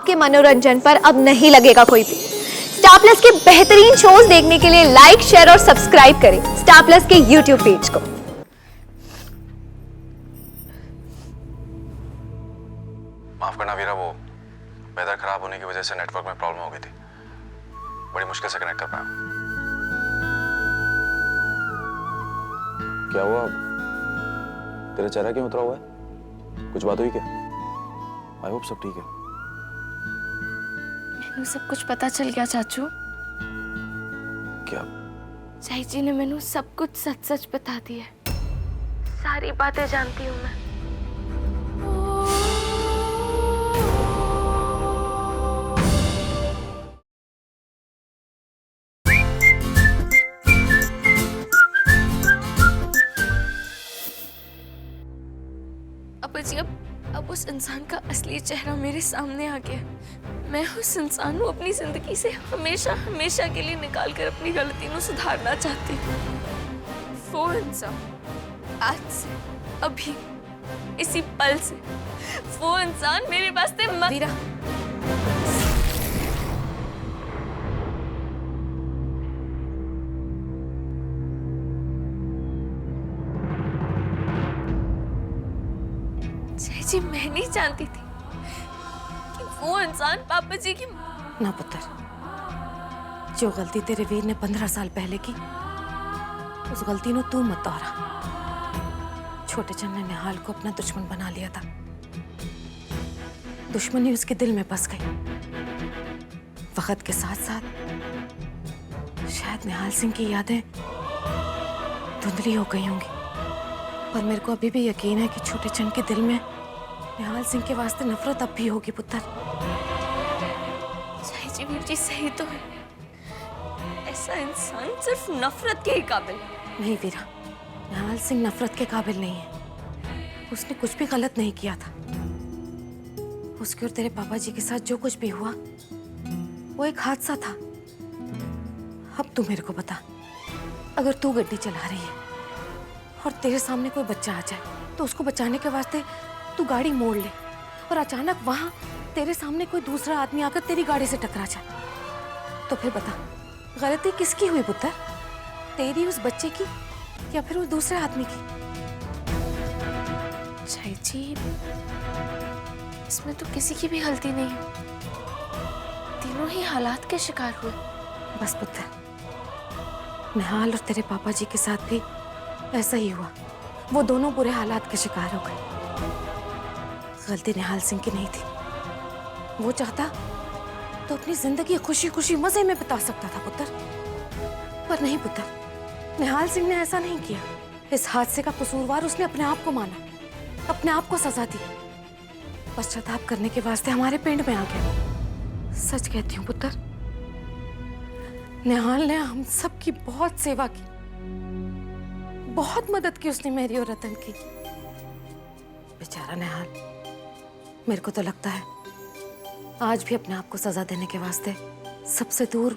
आपके मनोरंजन पर अब नहीं लगेगा कोई भी। स्टार प्लस के बेहतरीन शोज देखने के लिए लाइक, शेयर और सब्सक्राइब करें स्टार प्लस के यूट्यूब पेज को। माफ करना वीरा, वो वेदर खराब होने की वजह से नेटवर्क में प्रॉब्लम हो गई थी। बड़ी मुश्किल से कनेक्ट कर पाया। क्या हुआ? तेरा चेहरा क्यों उतरा हुआ है? कुछ बात हुई क्या? आई होप सब ठीक है। मैनू सब कुछ पता चल गया चाचू। क्या? चाई जी ने मैनू सब कुछ सच सच बता दिया। सारी बातें जानती हूँ मैं। अब जी अब उस इंसान का असली चेहरा मेरे सामने आ गया। मैं उस इंसान को अपनी जिंदगी से हमेशा हमेशा के लिए निकाल कर अपनी गलती को सुधारना चाहती हूँ। वो इंसान आज से, अभी, इसी पल से, वो इंसान मेरे वास्ते वीरा। जी मैं नहीं जानती थी कि वो इंसान पापा जी की। ना पुत्र, जो गलती तेरे वीर ने 15 साल पहले की, उस गलती को तू मत दोहरा। छोटे चंद ने निहाल को अपना दुश्मन बना लिया था। दुश्मनी उसके दिल में बस गई। वक्त के साथ साथ शायद निहाल सिंह की यादें धुंधली हो गई होंगी, पर मेरे को अभी भी यकीन है कि छोटे चंद के दिल में निहाल सिंह के वास्ते नफरत अब भी होगी पुत्र। जी वीर जी सही तो है। ऐसा इंसान सिर्फ नफरत के ही काबिल है। नहीं वीरा, निहाल सिंह नफरत के काबिल नहीं है। उसने कुछ भी गलत नहीं किया था। उसके और तेरे पापा जी के साथ जो कुछ भी हुआ वो एक हादसा था। अब तू मेरे को बता, अगर तू गड्डी चला रही है और तेरे सामने कोई बच्चा आ जाए तो उसको बचाने के वास्ते तू गाड़ी मोड़ ले और अचानक वहां तेरे सामने कोई दूसरा आदमी आकर तेरी गाड़ी से टकरा जाए, तो फिर बता गलती किसकी हुई पुत्र? तेरी, उस बच्चे की, या फिर उस दूसरे आदमी की? जी इसमें तो किसी की भी गलती नहीं है। तीनों ही हालात के शिकार हुए। बस पुत्र, निहाल और तेरे पापा जी के साथ भी ऐसा ही हुआ। वो दोनों बुरे हालात के शिकार हो गए। गलती निहाल सिंह की नहीं थी। वो चाहता तो अपनी जिंदगी खुशी खुशी मजे में बिता सकता था पुत्र, पर नहीं पुत्र, निहाल सिंह ने ऐसा नहीं किया। इस हादसे का कसूरवार उसने अपने आप को माना, अपने आप को सजा दी। पश्चाताप करने के वास्ते हमारे पिंड में आ गया। सच कहती हूँ पुत्र, निहाल ने हम सब की बहुत सेवा की, बहुत मदद की उसने मेरी और रतन की। बेचारा निहाल, मेरे को तो लगता है आज भी अपने आप को सजा देने के वास्ते सबसे दूर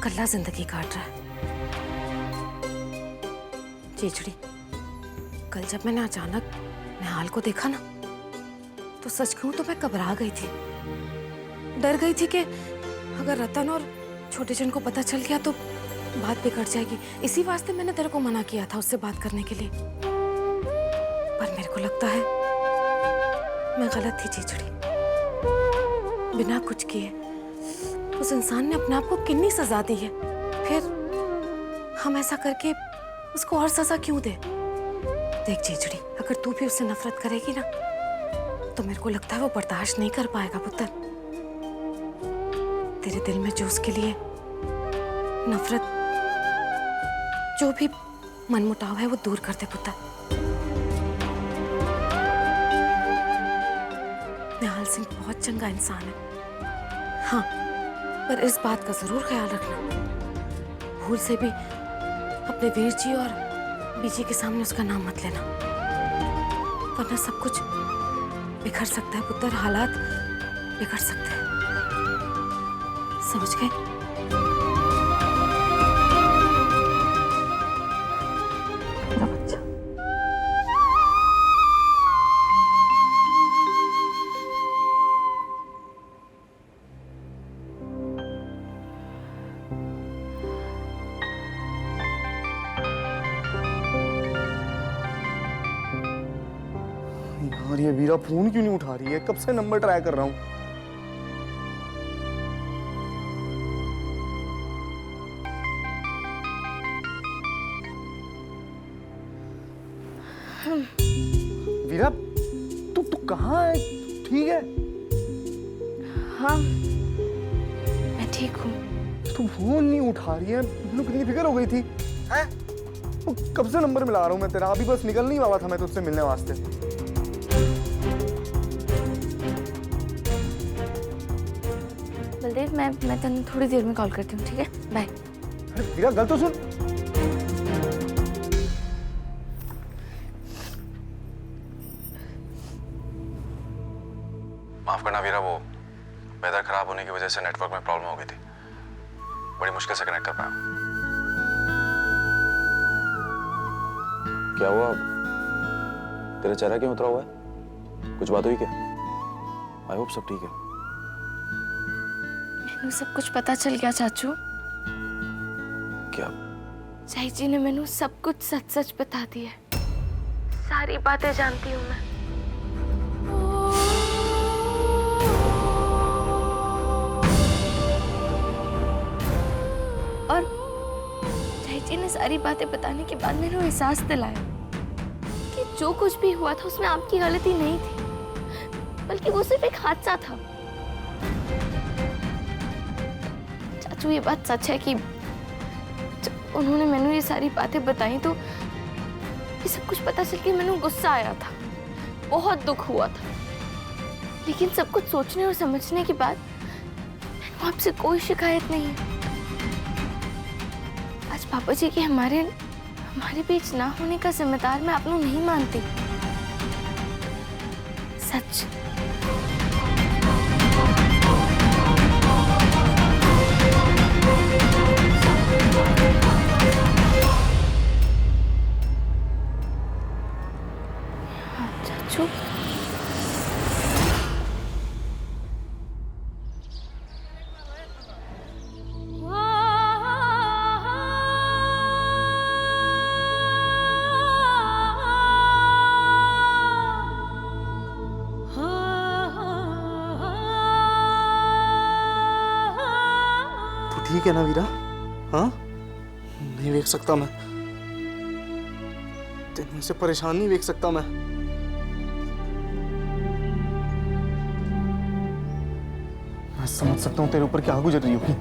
कल्ला जिंदगी काट रहा है। चीचड़ी, कल जब मैंने अचानक निहाल को देखा ना, तो सच कहूं तो मैं घबरा गई थी। डर गई थी कि अगर रतन और छोटे चंद को पता चल गया तो बात बिगड़ जाएगी। इसी वास्ते मैंने तेरे को मना किया था उससे बात करने के लिए। पर मेरे को लगता है मैं गलत थी चीचड़ी। बिना कुछ किए उस इंसान ने अपने आप को कितनी सजा दी है, फिर हम ऐसा करके उसको और सजा क्यों दे? देख चीचड़ी, अगर तू भी उससे नफरत करेगी ना, तो मेरे को लगता है वो बर्दाश्त नहीं कर पाएगा पुत्र। तेरे दिल में जो उसके लिए नफरत, जो भी मनमुटाव है, वो दूर कर दे पुत्र। निहाल सिंह बहुत चंगा इंसान है, हाँ, पर इस बात का जरूर ख्याल रखना, भूल से भी अपने वीर जी और बीजी के सामने उसका नाम मत लेना, वरना सब कुछ बिखर सकता है पुत्र। हालात बिगड़ सकते हैं, समझ गए? वीरा फोन क्यों नहीं उठा रही है? कब से नंबर ट्राई कर रहा हूँ। वीरा तू कहाँ है? ठीक है? हाँ, मैं ठीक हूँ। तू फोन नहीं उठा रही है, मुझे कितनी फिक्र हो गई थी। हैं? कब से नंबर मिला रहा हूँ मैं तेरा, अभी बस निकल नहीं पावा था मैं तुझसे मिलने वास्ते। बलदेव, मैं तेन थोड़ी देर में कॉल करती हूँ, ठीक है? बाय। अरे वीरा गल तो सुन। माफ करना वीरा, वो वेदर खराब होने की वजह से नेटवर्क में प्रॉब्लम हो गई थी। बड़ी मुश्किल से कनेक्ट कर पाया। क्या हुआ? तेरा चेहरा क्यों उतरा हुआ है? कुछ बात हुई क्या? आई होप सब ठीक है। मैनू सब कुछ पता चल गया चाचू। क्या? चाई जी ने मैनू सब कुछ सच सच बता दिया है। सारी बातें जानती हूँ मैं। और चाई जी ने सारी बातें बताने के बाद मैंने एहसास दिलाया कि जो कुछ भी हुआ था उसमें आपकी गलती नहीं थी, बल्कि वो सिर्फ एक हादसा था। चाचू, ये बात सच है कि जब उन्होंने मैंने ये सारी बातें बताई तो ये सब कुछ पता चल के मैंने गुस्सा आया था, बहुत दुख हुआ था। लेकिन सब कुछ सोचने और समझने के बाद मैंने आपसे कोई शिकायत नहीं है। आज पापा जी के हमारे बीच ना होने का जिम्मेदार मैं आपको नहीं मानती। सच। चाचू, ठीक है ना वीरा? हाँ, नहीं देख सकता मैं तेरे से परेशान, नहीं देख सकता मैं। मैं समझ सकता हूँ तेरे ऊपर क्या गुजर रही होगी।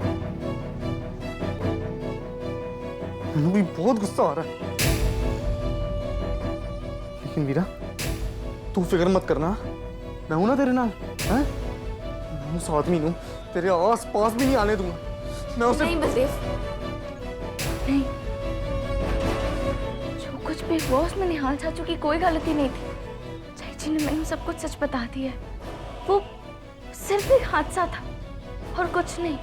मैंने भी बहुत गुस्सा आ रहा है, लेकिन वीरा तू फिक्र मत करना, मैं हूं ना तेरे नाल। हैं? मैं उस आदमी नू तेरे आस पास भी नहीं आने दूंगा। मैं उसे नहीं बलदेव, नहीं। जो कुछ भी हुआ उसमें निहाल चाचू की कोई गलती नहीं थी। चाची जी ने मैंने सब कुछ सच बता दिया है। वो सिर्फ एक हादसा था और कुछ नहीं,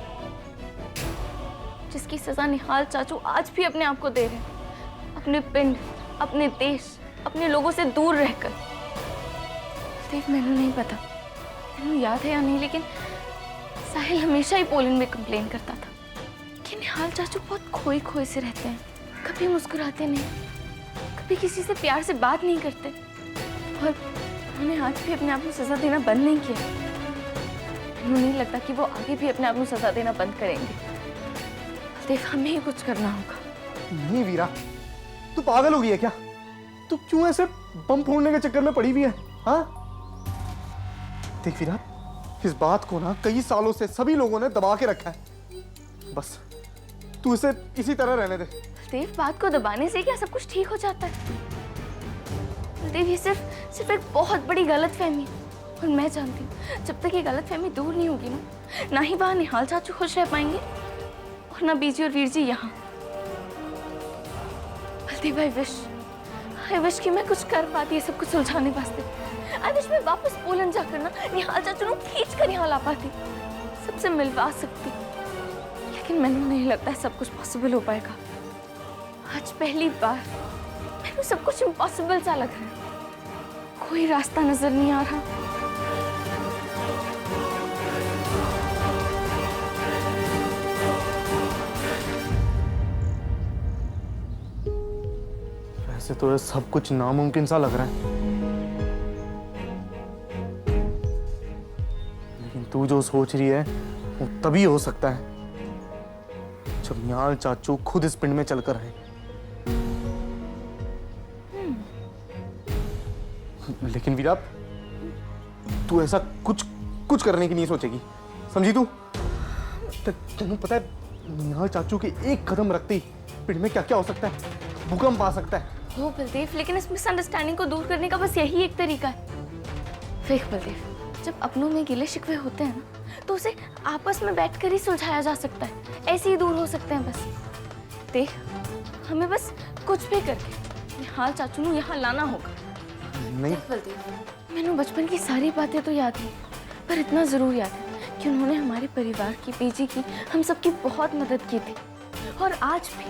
जिसकी सजा निहाल चाचू आज भी अपने आप को दे रहे हैं, अपने पिंड, अपने देश, अपने लोगों से दूर रहकर। देव, मैंने नहीं पता, मैंने याद है या नहीं, लेकिन साहिल हमेशा ही पोलैंड में कंप्लेन करता था कि निहाल चाचू बहुत खोए खोए से रहते हैं, कभी मुस्कुराते नहीं, कभी किसी से प्यार से बात नहीं करते, और उन्होंने आज भी अपने आप को सजा देना बंद नहीं किया। मुझे नहीं लगता कि वो आगे भी अपने आप को सजा देना बंद करेंगे। देव, हमें ही कुछ करना होगा। नहीं वीरा, तू पागल हो गई है क्या? तू क्यों ऐसे बम फोड़ने के चक्कर में पड़ी हुई है? हाँ, देख वीरा, इस बात को ना कई सालों से सभी लोगों ने दबा के रखा है। बस तू इसे इसी तरह रहने दे। देव, बात को दबाने से क्या सब कुछ ठीक हो जाता है? देव, ये सिर्फ एक बहुत बड़ी गलतफहमी है, और मैं जानती हूँ जब तक ये गलतफहमी दूर नहीं होगी ना ही वहाँ निहाल चाचू खुश रह पाएंगे और ना बीजी और वीर जी यहाँ। बलदेव, आई विश कि मैं कुछ कर पाती है सब कुछ सुलझाने वास्ते। आई विश मैं वापस पोलैंड जाकर ना निहाल चाचू को खींच कर यहाँ ला पाती, सबसे मिलवा सकती। लेकिन मैंने नहीं लगता है सब कुछ पॉसिबल हो पाएगा। आज पहली बार मैंने सब कुछ इम्पॉसिबल सा लग रहा है, कोई रास्ता नजर नहीं आ रहा। वैसे तो ये सब कुछ नामुमकिन सा लग रहा है, तू जो सोच रही है वो तभी हो सकता है जब निहाल चाचू खुद इस पिंड में चलकर आए। लेकिन वीरा, तू ऐसा कुछ कुछ करने की नहीं सोचेगी, समझी तू? तेनू पता है निहाल चाचू के एक कदम रखते ही पिंड में क्या क्या हो सकता है, भूकंप आ सकता है। हो बलदेव, लेकिन इस मिसअंडरस्टैंडिंग को दूर करने का बस यही एक तरीका है। देख बलदेव, जब अपनों में गिले शिकवे होते हैं ना, तो उसे आपस में बैठकर ही सुलझाया जा सकता है, ऐसे ही दूर हो सकते हैं बस। देख, हमें बस कुछ भी करके निहाल चाचू को यहाँ लाना होगा। नहीं बलदेव, मैंने बचपन की सारी बातें तो याद है, पर इतना जरूर याद है कि उन्होंने हमारे परिवार की, पीजी की, हम सबकी बहुत मदद की थी। और आज भी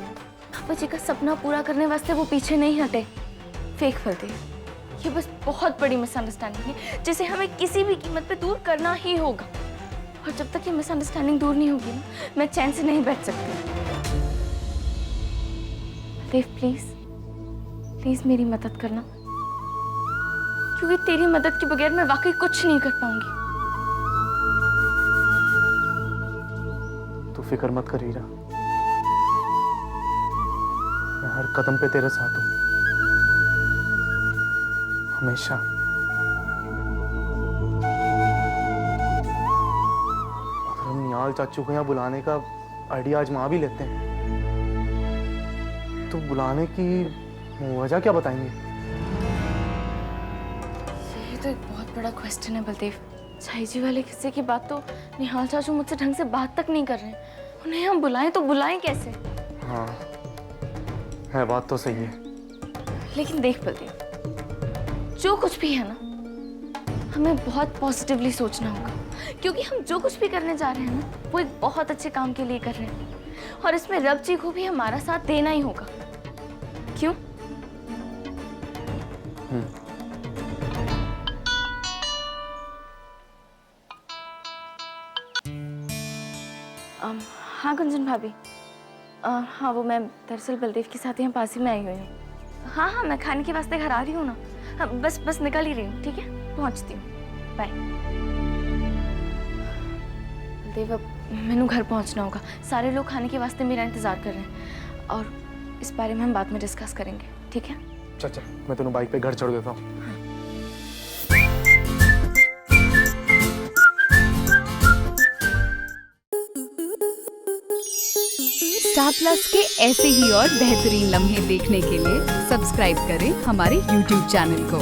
पापा जी का सपना पूरा करने वास्ते वो पीछे नहीं हटे। फेक बलदेव, ये बस बहुत बड़ी मिसअंडरस्टैंडिंग है जिसे हमें किसी भी कीमत पे दूर करना ही होगा। और जब तक ये मिसअंडरस्टैंडिंग दूर नहीं होगी ना, मैं चैन से नहीं बैठ सकती। देव प्लीज प्लीज मेरी मदद करना, क्योंकि तेरी मदद के बगैर मैं वाकई कुछ नहीं कर पाऊंगी। तू फिक्र मत कर हीरा, मैं हर कदम पे तेरे साथ हूं, हमेशा। अगर हम निहाल चाचू को यहाँ बुलाने का आइडिया आजमा भी लेते हैं तो बुलाने की वजह क्या बताएंगे? ये तो एक बहुत बड़ा क्वेश्चन है बलदेव। झाई जी वाले किस्से की बात तो निहाल चाचू मुझसे ढंग से बात तक नहीं कर रहे हैं। उन्हें हम बुलाएं तो बुलाएं कैसे? हाँ, है बात तो सही है। लेकिन देख बलदेव, जो कुछ भी है ना, हमें बहुत पॉजिटिवली सोचना होगा, क्योंकि हम जो कुछ भी करने जा रहे हैं ना, वो एक बहुत अच्छे काम के लिए कर रहे हैं, और इसमें रब जी को भी हमारा साथ देना ही होगा। क्यों? हाँ गुंजन भाभी, हाँ वो मैं दरअसल बलदेव के साथ यहाँ पास ही में आई हुई हूँ। हाँ हाँ, मैं खाने के वास्ते घर आ रही हूँ ना। हाँ, बस निकल ही रही हूँ। ठीक है, पहुँचती हूँ। बाय। बलदेव, अब मैंने घर पहुँचना होगा। सारे लोग खाने के वास्ते मेरा इंतज़ार कर रहे हैं, और इस बारे में हम बाद में डिस्कस करेंगे। ठीक है? चल मैं तेनों बाइक पे घर छोड़ देता हूँ। स्टार प्लस के ऐसे ही और बेहतरीन लम्हे देखने के लिए सब्सक्राइब करें हमारे YouTube चैनल को।